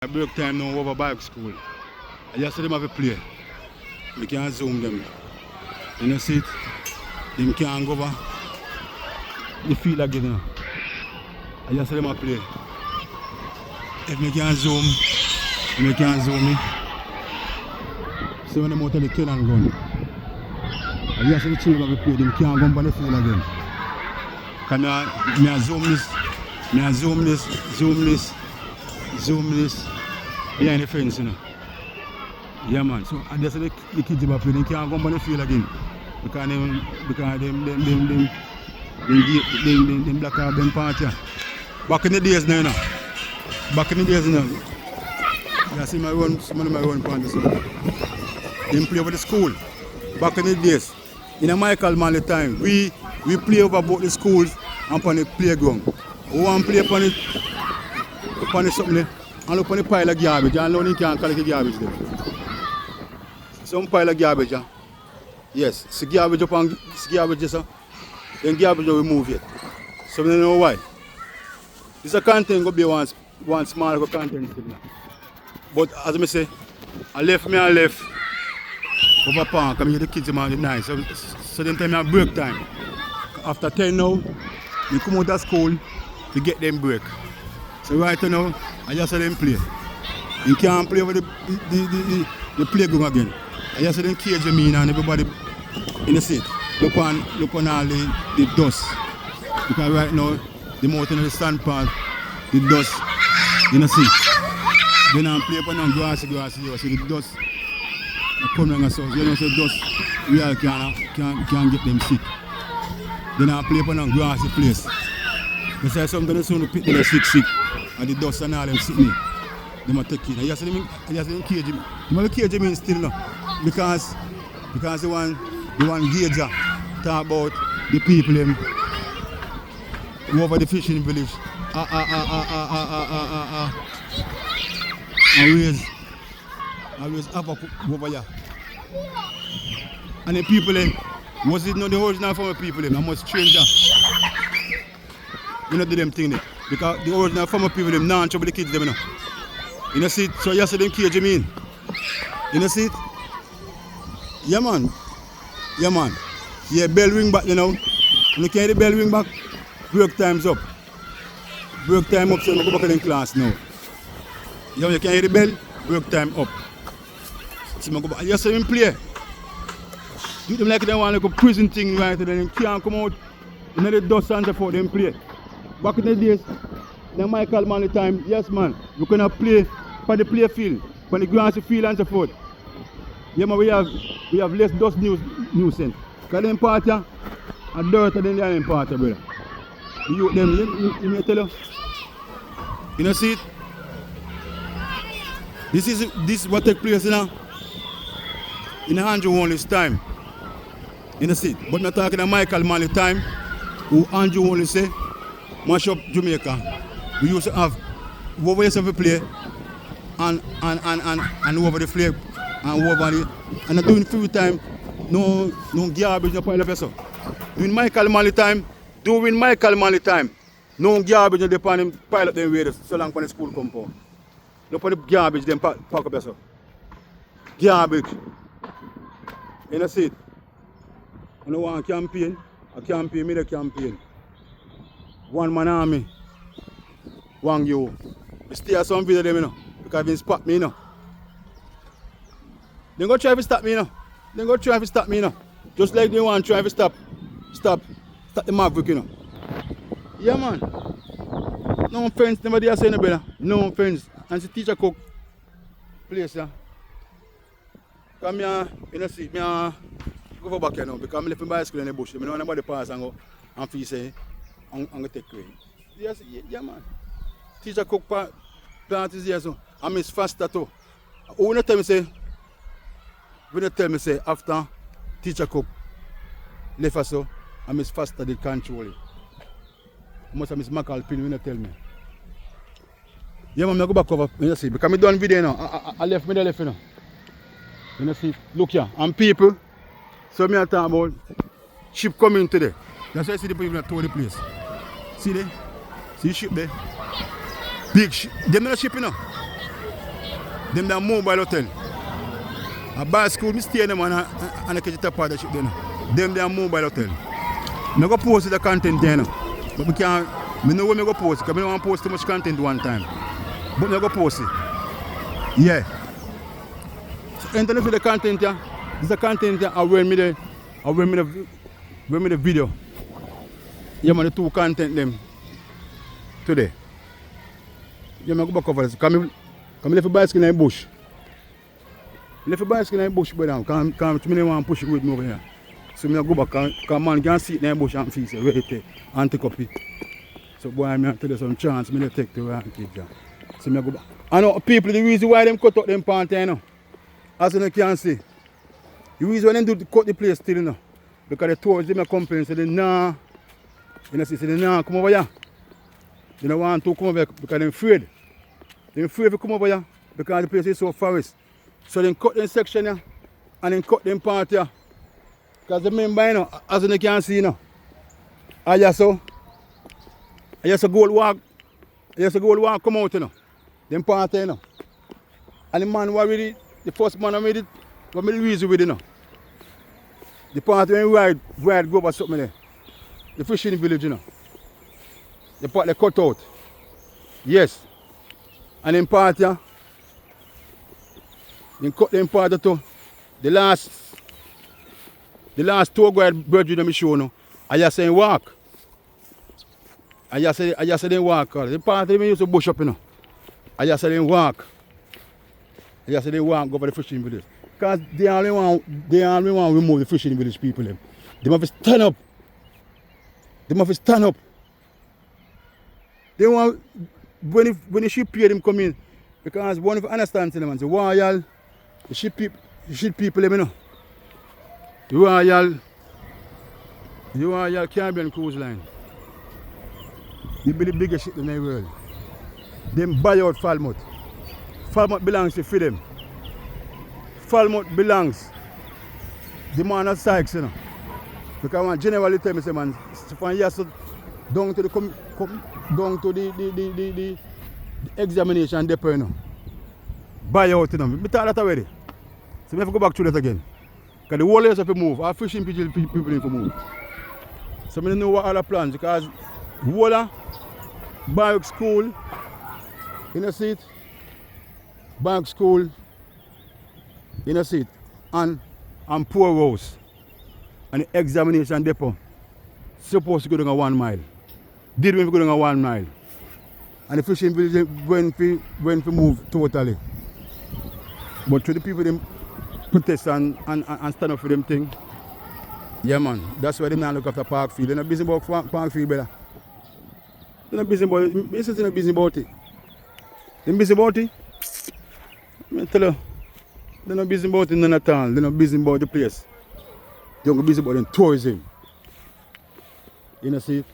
I break time now over bike school. I just see them have a play. We can zoom them. You know, see it? Them can't go over the field again. You know. I just see them have play. If we can zoom, we can zoom me. See when them out of the cannon gun. I just see the children have a play. Them can't go over the field again. Can I zoom this? I zoom this, zoom this behind the fence, you know. Yeah, man. So I just the kids about play, they can't go on the field again because them black out them party. Back in the days now, you know. Back in the days now. You see my own, some of my own parties. They play over the school. Back in the days, in a Michael Manley time, we play over both the schools and on the playground. We want to play upon it something and look on the pile of garbage and now you can't collect the garbage there. Some pile of garbage, yes, see garbage up and garbage there, then garbage will remove it. So we don't know why. This a content go be one small content still. But as I say, I left over park, I mean the kids are nice. So then time I break time. After 10 now, we come out of school to get them break. So right now, I just saw them play. You can't play over the playground again. I just saw them cage me and everybody in the seat. Look on all the dust. Because right now, the mountain of the sand part, the dust in the seat. Then I play upon on grassy here, so the dust come down and so you know so dust we all can't get them sick. Then I play upon a grassy place. Besides sometimes soon the pit they sick and the dust and all them sitting. They might take it. I just them cage me. You know the cage me still now. Because the one gauger talk about the people them go over the fishing village. Always have a cook over here. And the people them, was it not the original former people them? I must change that. You know do them thing there. Because the original former people them now trouble the kids them, you know. You know see it? So you see them cage me in. You know see it? Yeah man. Yeah, bell ring back, you know. When you carry the bell ring back, break time's up. Break time up so you go back in class now. You know you can hear the bell, break time up. So I go back. You see him play. Do them like they want like a prison thing right then they can't come out. You know the dust and so forth, them play. Back in the days, the Michael Manley time, yes man, we cannot play for the play field, for the grassy field and so forth. Yeah man, we have less dust nuisance. Because them party are dirtier than the other party, brother. The youth them, you may tell you. You know see it? This is what take place now. In Andrew Only's time. You know see it? But not talking about Michael Manley time, who Andrew Only say, mash up Jamaica. We used to have over yourself to play and over the flag and over the and doing free time, no garbage no pile of yourself. During Michael Manley time, no garbage no pile up them way so long for the school compound. No put the garbage them pack up yourself. Garbage. You know see it? You know one campaign, me the campaign. One man army, one you. I stay at some video them, you know, because they spot me, you know. They go try to stop me, you know. Just like they want to try to stop the Maverick, you know. Yeah, man. No offense, never dare say no better. No offense. And the teacher cook place, yeah. Come here, you know, see, me go back here now because I left my bicycle in the bush. I don't want nobody pass and go and feel say, I'm going to take away. Yes, yeah, man. Teacher cook plant is here, so I miss faster too. When you tell me say after teacher cook left us so, I miss faster the control it. I must have miss Macal pin when you tell me. Yeah, man, I go back over, you see, because I done video now. I left me the left, you know. You know, see, look here, and people, so me I talk about ship coming today. That's why I see the people that tour the place. See there? See the ship there? Big ship. They're not a ship, you know. Them that mobile hotel. A bar school, me stay in them and I catch the top of the ship there. Them that mobile hotel. I go post the content there. But we can't, I know where I go post because I don't want to post too much content one time. But I go post it. Yeah. So enter for the content here. This is the content here. I wear me the video. Yeah, man, the two content them today. Yeah, man, go back over this. Come left a bicycle in the bush. Left a bicycle in the bush, brother. Come, I want to push it with me over here. So I go back, because man can sit in the bush and feel it, ready and take up it. So boy, I tell you some chance, I take the right kid. So I go back. I know people, the reason why them cut out them pants, you know, as you can see, the reason why them do cut the place still, you know, because the tourists, them complain, say, nah, you know, say, nah, come over here. They don't want to come over here because they're afraid. They're afraid to come over here because the place is so forest. So they cut them section here and then cut them part here. Because the member, you know, as you can see, you know, I just go walk come out, you know. Them part here, you know. And the man who already, the first man who made it, what made the reason with it, you know. The part when you ride go over something there. The fishing village, you know. The part they cut out. Yes. And then part here, then cut them part too. The last tour guide bird you show now. I just say walk. I just say they walk. The part they used to bush up, you know. I just say they walk. I just say they walk go for the fishing village. Because they only want to remove the fishing village people. They must stand up. They must stand up. They want when the ship here them come in, because one of understands them and say royal, the ship people you know. The Royal Caribbean Cruise Line. They be the biggest ship in the world. Them buy out Falmouth. Falmouth belongs to them. Falmouth belongs. The man of Sykes, you know. Because man generally tell me, say man, from here so down to the examination depot, you know. Buy out, you know. I thought that already. So I have to go back through that again. Because the whole have to move. Our fishing people need to move. So I don't know what other plans because water, Barrack School, in a seat, Barrack School, in a seat, and Poor House, and the examination depot, supposed to go down 1 mile. Did we go down 1 mile? And the fishing village went to move totally. But to the people them protest and stand up for them thing. Yeah man, that's why they now look after Parkfield. They're not busy about Parkfield, brother. They're not busy about it. They're not busy about it. They're busy about it. I tell you, they're not busy about it none at all. They're not busy about the place. They're not busy about the tourism. You know see?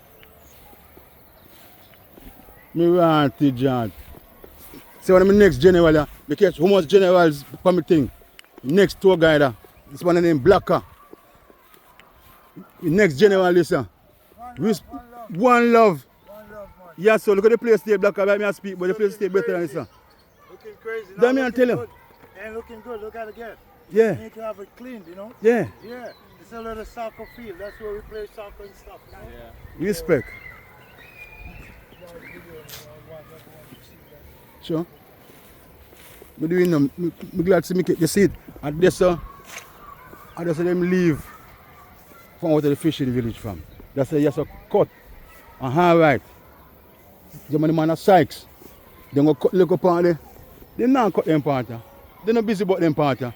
Me want to John. So when I'm next general, because how much generals permitting? Next tour guide, this one named Blacker. The next general listen. One love. Yes, so look at the place stay Blacker, let me speak, but the place stay better than this. Looking crazy. Let me tell you. And looking good, look at it again. Yeah. You need to have it cleaned, you know? Yeah. Yeah. It's a little soccer field. That's where we play soccer and stuff. You know? Yeah. Respect. Sure. I'm doing them. I'm glad to make it. You see it. And this, I just them leave from out of the fishing village from. That's a yes, a cut. And right. The man of Sykes. They go cut little part there. They not cut them part. They're not busy about them part. They're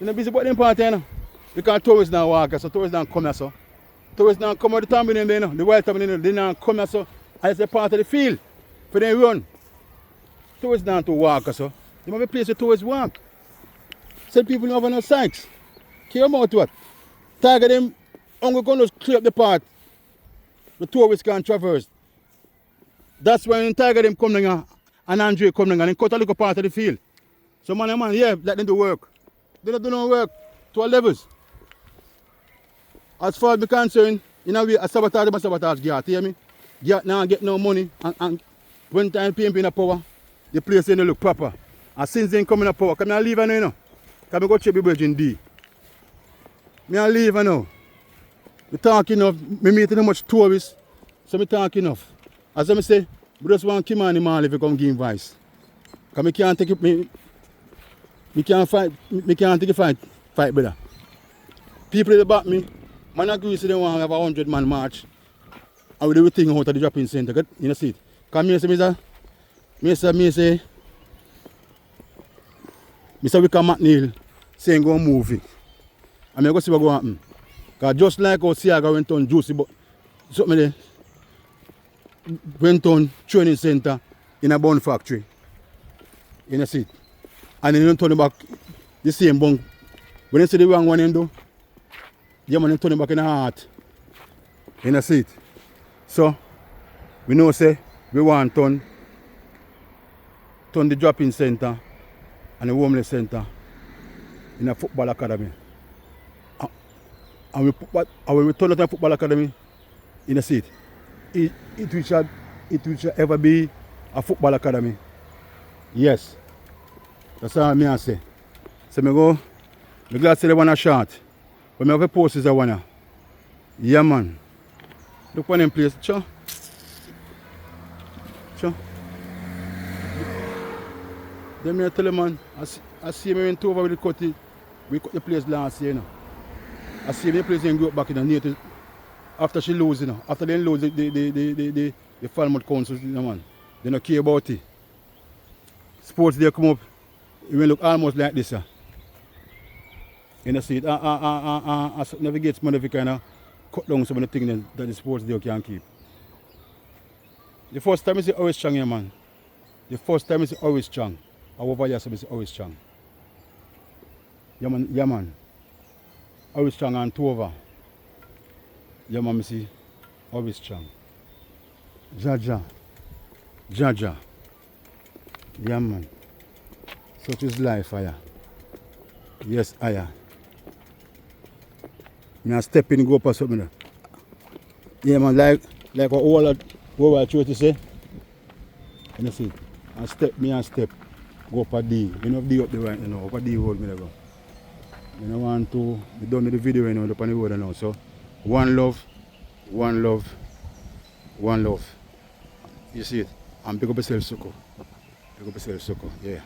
not busy about them part, you know. Because tourists now walk, so tourists don't come here, so. Tourists don't come out the time in there, you know. The wild time in there, they don't come here, so. And it's a part of the field. For them run. Tourists don't to walk, so. They have a place where tourists walk. Some people don't have no Sykes. Care about what? Tiger them, only going to clear up the part. The tourists can't traverse. That's why when Tiger them come down and Andre come down and they cut a little part of the field. So man, yeah, let them do work. They don't do no work to our levels. As far as I'm concerned, you know, we sabotage them and sabotage Gyat, hear me? Gyat now get no money and when time PMP in the power, the place ain't look proper. And since then coming up power, come I leave now, you know. Come I go check the bridge in D. Me I leave now. Me talk enough, me meeting much tourists, so me talk enough. As I say, we just want Kim and Marley to come give advice. Because me can't take it, me can't fight, me can't take a fight, brother. People that back me, man agree to them want to have a 100-man march. And we do everything out of the dropping center, you know see it. Because me say, Mr. Wickham McNeil saying go and move it. And I go see what go happen. Because just like how Siaga went on Juicy, but something there went on training center in a bun factory. You know see it. And then you turn back the same bunk. When you see the wrong one you do, yeah man, you turn back in the heart. You know see it. So we know say we want turn the drop-in center and the homeless center in a football academy. And when we turn it to a football academy, you know see it. It will ever be a football academy. Yes. That's all I say. So I go, I'm glad to say they want a shot. But I have a post is a one. Yeah man. Look on them place. Sure. Then I tell them man, I see me went over with the cut. We cut the place last year. You know. I see me the place and go back in the near to, after she lose, you know. After they lose the Falmouth Council, you know man. They don't care about it. Sports day come up, it will look almost like this. You know see it. Navigates money if you kind of cut down some of the things that the sports day can keep. The first time is always strong here man. The first time is always strong. Over here is always strong. Yeah man. Always strong and two over. Yeah man, see, always strong. Jaja. Yeah man. Such is life, aya. Yes, aya. Me step in go for something. Yeah man, like what I try to say. You see, and step, go for D. You know D up the right now, up D road me go. I don't want to be done with the video you know, up on the road now. So one love. You see it? And pick up yourself, Suko. Yeah.